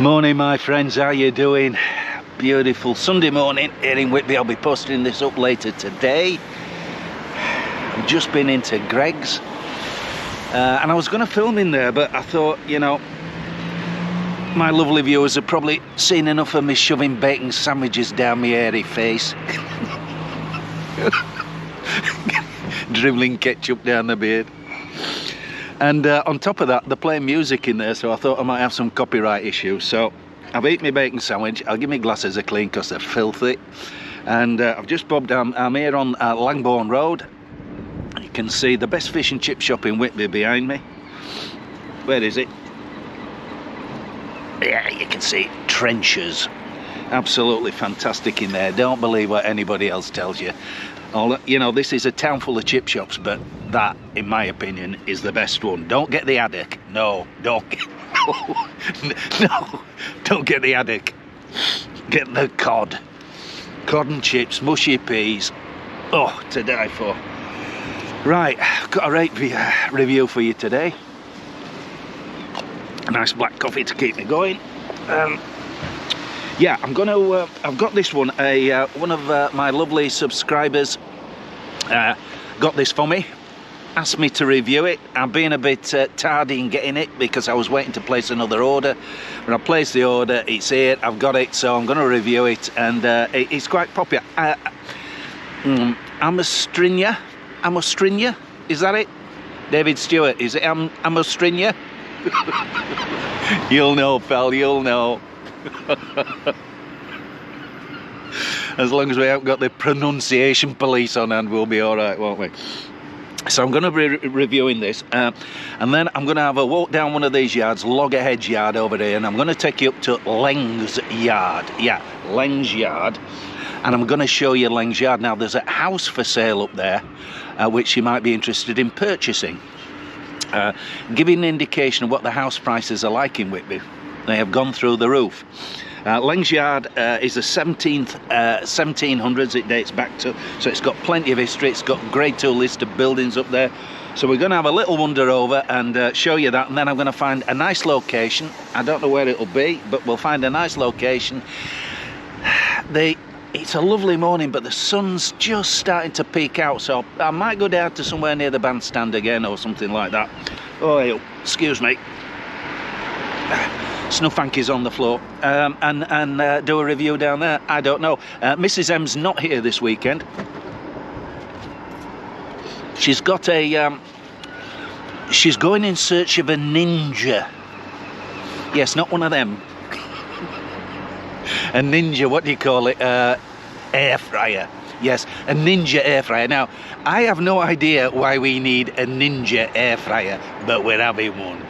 Morning my friends, how you doing? Beautiful Sunday morning here in Whitby. I'll be posting this up later today. I've just been into Greg's and I was going to film in there, but I thought, you know, my lovely viewers have probably seen enough of me shoving bacon sandwiches down my hairy face. Dribbling ketchup down the beard. And on top of that, they're playing music in there, so I thought I might have some copyright issues. So I've eaten my bacon sandwich. I'll give my glasses a clean because they're filthy. And I've just bobbed down. I'm here on Langbourne Road. You can see the best fish and chip shop in Whitby behind me. Where is it? Yeah, you can see trenches. Absolutely fantastic in there. Don't believe what anybody else tells you. You know, this is a town full of chip shops, but that, in my opinion, is the best one. Don't get the haddock. No, don't get, no, don't get the haddock. Get the cod. Cod and chips, mushy peas. Oh, to die for. Right, I've got a great review for you today. A nice black coffee to keep me going. Yeah, I'm going to, I've got this one, one of my lovely subscribers got this for me, asked me to review it. I'm being a bit tardy in getting it because I was waiting to place another order. When I placed the order, it's here, I've got it, so I'm going to review it, and it's quite popular. Amostrinia, is that it? David Stewart, is it Amostrinia? You'll know, pal, you'll know. As long as we haven't got the pronunciation police on hand, we'll be all right, won't we? So I'm going to be reviewing this, and then I'm going to have a walk down one of these yards, Loggerheads Yard over there, and I'm going to take you up to Leng's Yard. Yeah, Leng's Yard. And I'm going to show you Leng's Yard. Now, there's a house for sale up there, which you might be interested in purchasing. Giving an indication of what the house prices are like in Whitby. They have gone through the roof. Leng's Yard is the 1700s it dates back to, so it's got plenty of history. It's got grade 2 list of buildings up there. So we're going to have a little wander over and show you that, and then I'm going to find a nice location. I don't know where it'll be, but we'll find a nice location. It's a lovely morning, but the sun's just starting to peek out, so I might go down to somewhere near the bandstand again or something like that. Oh, excuse me. Snuff is on the floor, and do a review down there. I don't know. Mrs. M's not here this weekend. She's got a she's going in search of a ninja. Yes, not one of them. A ninja, what do you call it? Air fryer. Yes, a ninja air fryer. Now, I have no idea why we need a ninja air fryer, but we're having one.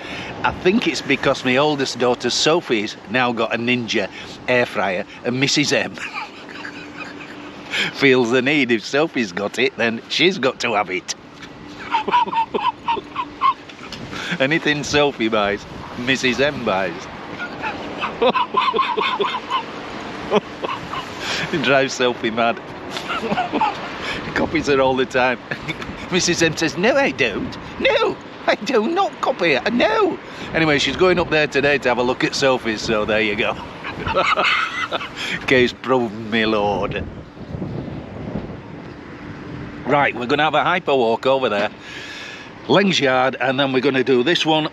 I think it's because my oldest daughter Sophie's now got a ninja air fryer, and Mrs. M feels the need. If Sophie's got it, then she's got to have it. Anything Sophie buys, Mrs. M buys. It drives Sophie mad. Copies her all the time. Mrs. M says, no I don't, no I do not copy her, no. Anyway, she's going up there today to have a look at Sophie's, so there you go. Case proven, my lord. Right, we're going to have a hyper walk over there, Leng's Yard, and then we're going to do this one.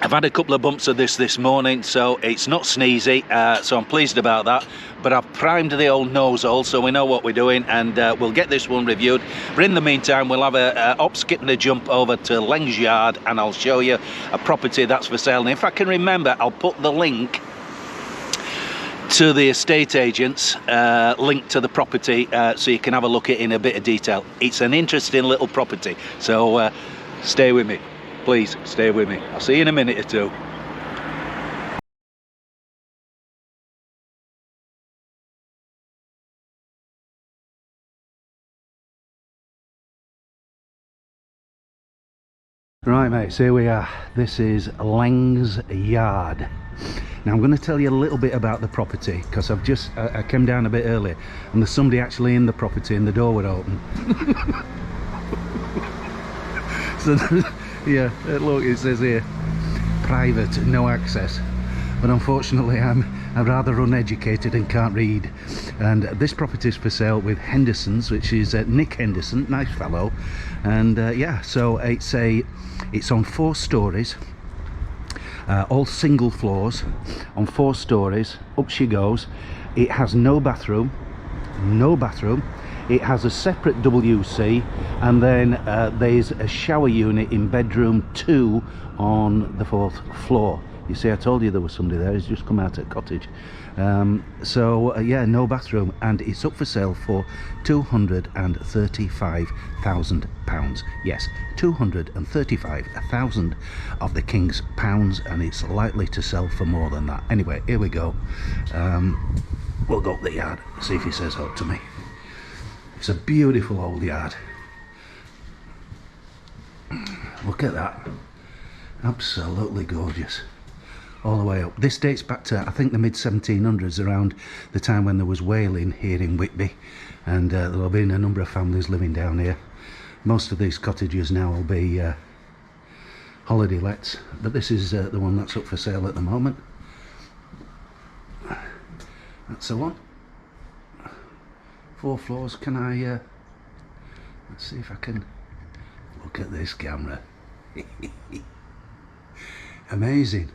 I've had a couple of bumps of this morning, so it's not sneezy, so I'm pleased about that. But I've primed the old nose hole, so we know what we're doing, and we'll get this one reviewed. But in the meantime, we'll have a hop, skip and a jump over to Leng's Yard, and I'll show you a property that's for sale. And if I can remember, I'll put the link to the estate agent's link to the property, so you can have a look at it in a bit of detail. It's an interesting little property, so stay with me. Please stay with me. I'll see you in a minute or two. Right mates, here we are. This is Leng's Yard. Now I'm going to tell you a little bit about the property because I came down a bit early and there's somebody actually in the property and the door was open. So yeah, look, it says here private, no access. but unfortunately I'm rather uneducated and can't read. And this property is for sale with Henderson's, which is Nick Henderson, nice fellow. And yeah, so it's on 4 stories, all single floors, on 4 stories. Up she goes. It has no bathroom. It has a separate WC, and then there's a shower unit in bedroom 2 on the 4th floor. You see, I told you there was somebody there. He's just come out at Cottage. So yeah, no bathroom, and it's up for sale for £235,000. Yes, 235,000 of the King's pounds, and it's likely to sell for more than that. Anyway, here we go. We'll go up the yard, see if he says hello to me. It's a beautiful old yard. Look at that. Absolutely gorgeous. All the way up. This dates back to, I think, the mid-1700s, around the time when there was whaling here in Whitby, and there'll have been a number of families living down here. Most of these cottages now will be holiday lets, but this is the one that's up for sale at the moment. That's the one. 4 floors. Can I let's see if I can look at this camera. Amazing.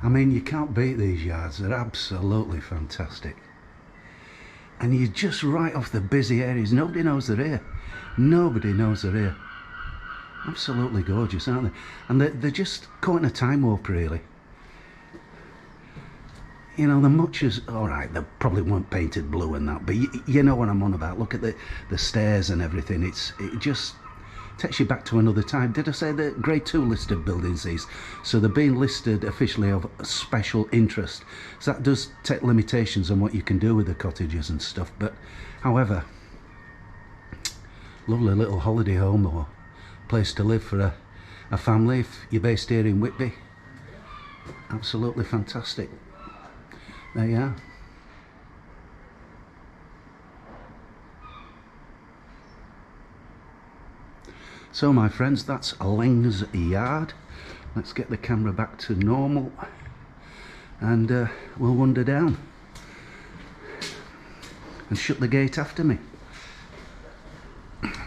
I mean, you can't beat these yards. They're absolutely fantastic, and you're just right off the busy areas. Nobody knows they're here. Nobody knows they're here. Absolutely gorgeous, aren't they? And they're just caught in a time warp, really. You know, the much as, alright, they probably weren't painted blue and that, but you know what I'm on about. Look at the stairs and everything. It just takes you back to another time. Did I say the grade 2 listed buildings, these? So they're being listed officially of special interest. So that does take limitations on what you can do with the cottages and stuff. But however, lovely little holiday home or place to live for a family if you're based here in Whitby. Absolutely fantastic. There you are. So my friends, that's Leng's Yard. Let's get the camera back to normal, and we'll wander down and shut the gate after me,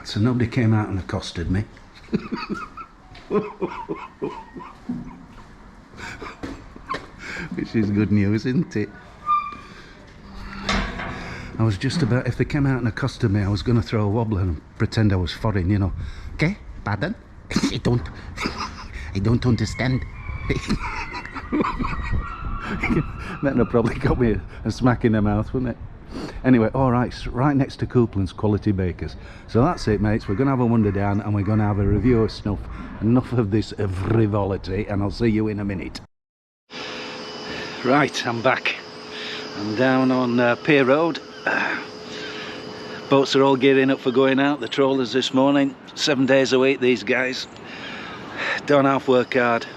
so nobody came out and accosted me. Which is good news, isn't it? I was just about, if they came out and accosted me, I was going to throw a wobbler and pretend I was foreign, you know. Okay, pardon? I don't understand. That'd have probably got me a smack in the mouth, wouldn't it? Anyway, alright, right next to Coupland's Quality Bakers. So that's it, mates. We're going to have a wander down, and we're going to have a review of Snuff. Enough of this frivolity, and I'll see you in a minute. Right, I'm back. I'm down on Pier Road. Boats are all gearing up for going out. The trawlers this morning. 7 days a week, these guys. Don't half work hard.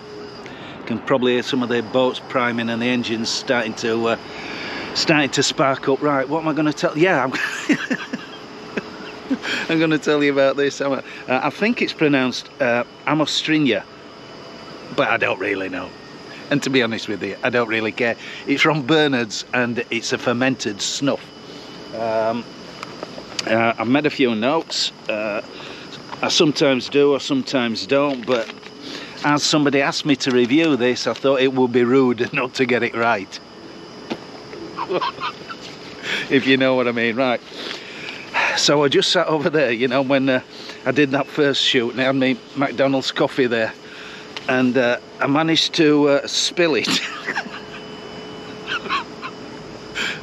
You can probably hear some of the boats priming and the engines starting to spark up. Right, what am I going to tell? Yeah, I'm going to tell you about this. I think it's pronounced Amostrinia, but I don't really know. And to be honest with you, I don't really care. It's from Bernard's, and it's a fermented snuff. I've made a few notes. I sometimes do, I sometimes don't, but as somebody asked me to review this, I thought it would be rude not to get it right. If you know what I mean. Right. So I just sat over there, you know, when I did that first shoot, and I had my McDonald's coffee there. And I managed to spill it.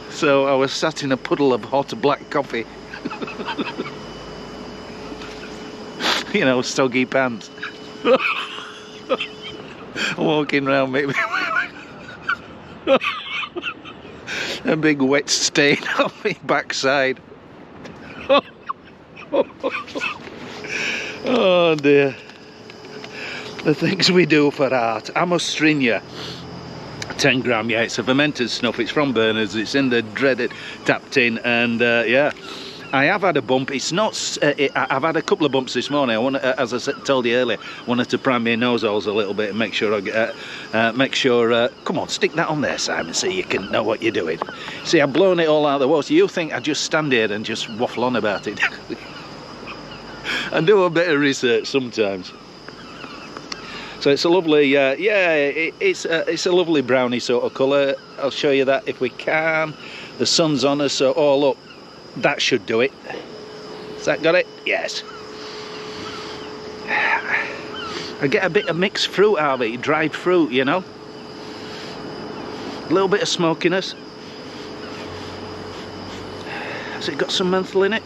So I was sat in a puddle of hot black coffee. You know, soggy pants. Walking around maybe. A big wet stain on my backside. Oh dear. The things we do for art. Amostrinia, 10 gram, yeah, it's a fermented snuff. It's from Bernard's. It's in the dreaded tap tin, and yeah, I have had a bump. It's not. I've had a couple of bumps this morning. I want, as I told you earlier, wanted to prime my nose holes a little bit and make sure I get. Make sure. Come on, stick that on there, Simon, so you can know what you're doing. See, I've blown it all out of the water. You think I just stand here and just waffle on about it? And do a bit of research sometimes. So it's a lovely, yeah, it's a lovely browny sort of colour. I'll show you that if we can. The sun's on us, so oh look. That should do it. Has that got it? Yes. I get a bit of mixed fruit out of it, dried fruit, you know. A little bit of smokiness. Has it got some menthol in it?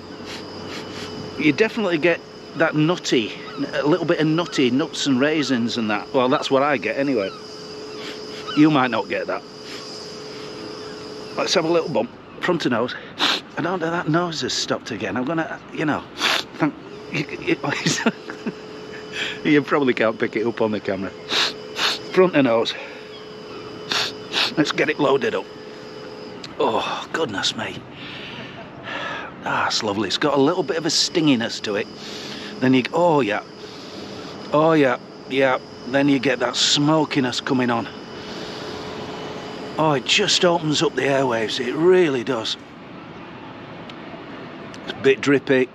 You definitely get that nutty, a little bit of nutty, nuts and raisins and that. Well, that's what I get anyway. You might not get that. Let's have a little bump. Front of nose. I don't know, that nose has stopped again. I'm gonna, you know, you probably can't pick it up on the camera. Front of nose. Let's get it loaded up. Oh, goodness me. Ah, it's lovely. It's got a little bit of a stinginess to it. Then you, oh yeah. Oh yeah, yeah. Then you get that smokiness coming on. Oh, it just opens up the airwaves. It really does. It's a bit drippy.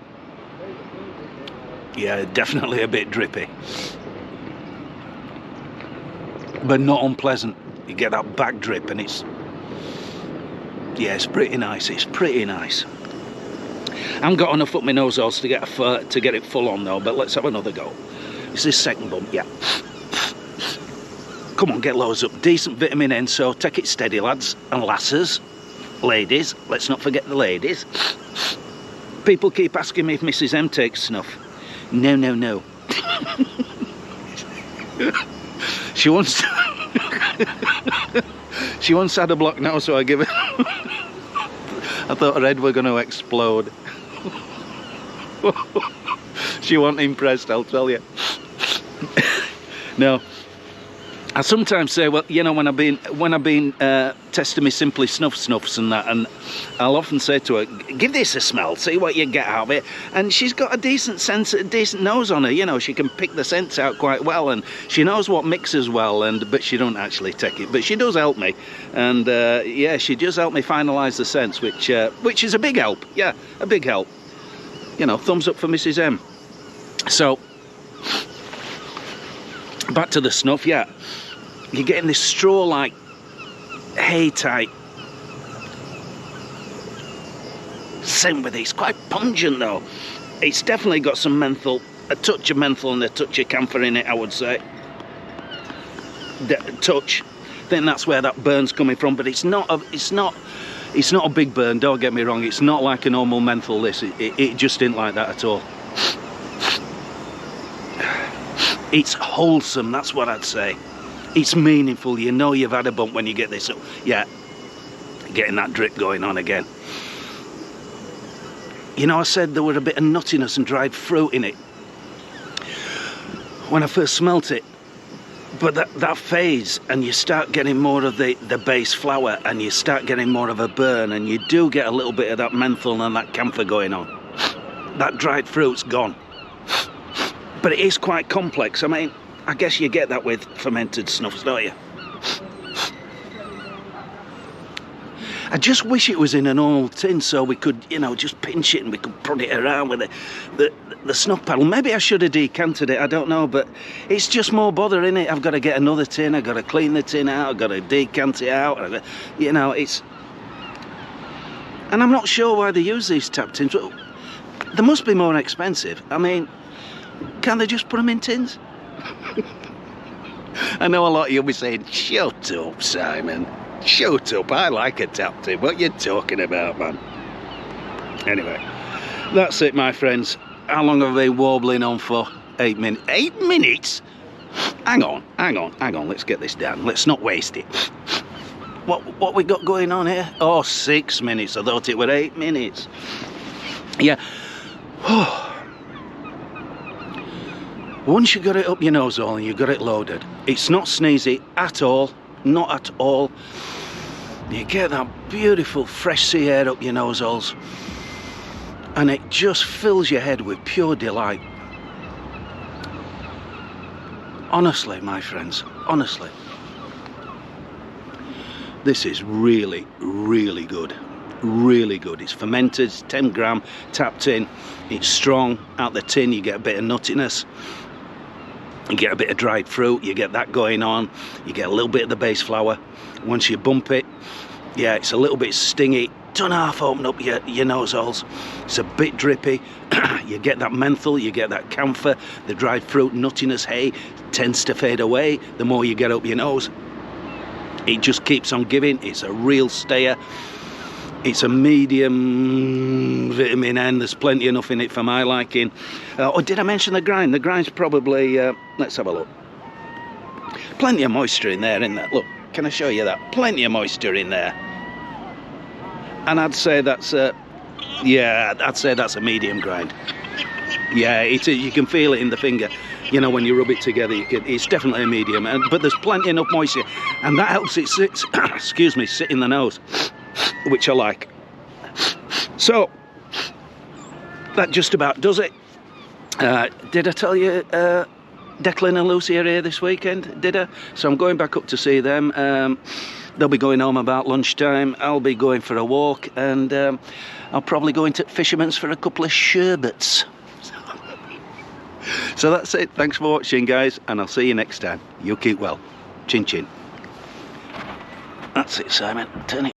Yeah, definitely a bit drippy. But not unpleasant. You get that back drip and it's... Yeah, it's pretty nice. It's pretty nice. I haven't got enough up my nose holes to get it full on though, but let's have another go. It's this second bump, yeah. Come on, get loads up. Decent vitamin N, so take it steady, lads and lasses. Ladies, let's not forget the ladies. People keep asking me if Mrs. M takes snuff. No, no, no. She once... She once had a block now, so I give it... I thought her head were going to explode. She wasn't impressed, I'll tell you. No. I sometimes say, well, you know, when I've been testing me Simply Snuffs and that, and I'll often say to her, give this a smell, see what you get out of it. And she's got a decent sense, a decent nose on her, you know, she can pick the scents out quite well, and she knows what mixes well, but she don't actually take it. But she does help me, and yeah, she does help me finalise the scents, which is a big help, yeah, a big help. You know, thumbs up for Mrs. M. So, back to the snuff, yeah. You're getting this straw-like, hay-type scent with it. It's quite pungent, though. It's definitely got some menthol, a touch of menthol and a touch of camphor in it, I would say. Touch. I think that's where that burn's coming from, but it's not a big burn. Don't get me wrong. It's not like a normal menthol. This, it just isn't like that at all. It's wholesome. That's what I'd say. It's meaningful. You know you've had a bump when you get this. Yeah, getting that drip going on again. You know, I said there were a bit of nuttiness and dried fruit in it when I first smelt it, but that fades and you start getting more of the base flower, and you start getting more of a burn, and you do get a little bit of that menthol and that camphor going on. That dried fruit's gone, but it is quite complex. I mean, I guess you get that with fermented snuffs, don't you? I just wish it was in a normal tin so we could, you know, just pinch it and we could prod it around with the snuff paddle. Maybe I should have decanted it, I don't know, but it's just more bother, innit? I've got to get another tin, I've got to clean the tin out, I've got to decant it out, you know, it's... And I'm not sure why they use these tap tins. They must be more expensive. I mean, can't they just put them in tins? I know a lot of you'll be saying, shut up, Simon. Shut up, I like a tap tin. What you talking about, man? Anyway, that's it, my friends. How long have I been warbling on for? 8 minutes. 8 minutes? Hang on. Let's get this down. Let's not waste it. What we got going on here? Oh, 6 minutes. I thought it were 8 minutes. Yeah. Once you got it up your nose hole and you got it loaded, it's not sneezy at all, not at all. You get that beautiful fresh sea air up your nose holes. and it just fills your head with pure delight. Honestly, my friends, honestly, this is really, really good. Really good. It's fermented, it's 10 gram, tapped in, it's strong. Out the tin you get a bit of nuttiness, you get a bit of dried fruit, you get that going on, you get a little bit of the base flour. Once you bump it, yeah, it's a little bit stingy. Don't half open up your nose holes. It's a bit drippy. You get that menthol, you get that camphor, the dried fruit nuttiness, hay tends to fade away the more you get up your nose. It just keeps on giving. It's a real stayer. It's a medium vitamin N. There's plenty enough in it for my liking. Oh, did I mention the grind? The grind's probably, let's have a look. Plenty of moisture in there, isn't there? Look, can I show you that? Plenty of moisture in there. And I'd say that's a, yeah, I'd say that's a medium grind. Yeah, you can feel it in the finger. You know, when you rub it together, it's definitely a medium. But there's plenty enough moisture, and that helps it sit, excuse me, sit in the nose, which I like. So that just about does it. Did I tell you Declan and Lucy are here this weekend? Did I? So I'm going back up to see them. They'll be going home about lunchtime. I'll be going for a walk, and I'll probably go into Fisherman's for a couple of sherbets. So that's it. Thanks for watching, guys, and I'll see you next time. You keep well. Chin chin. That's it, Simon. Turn it.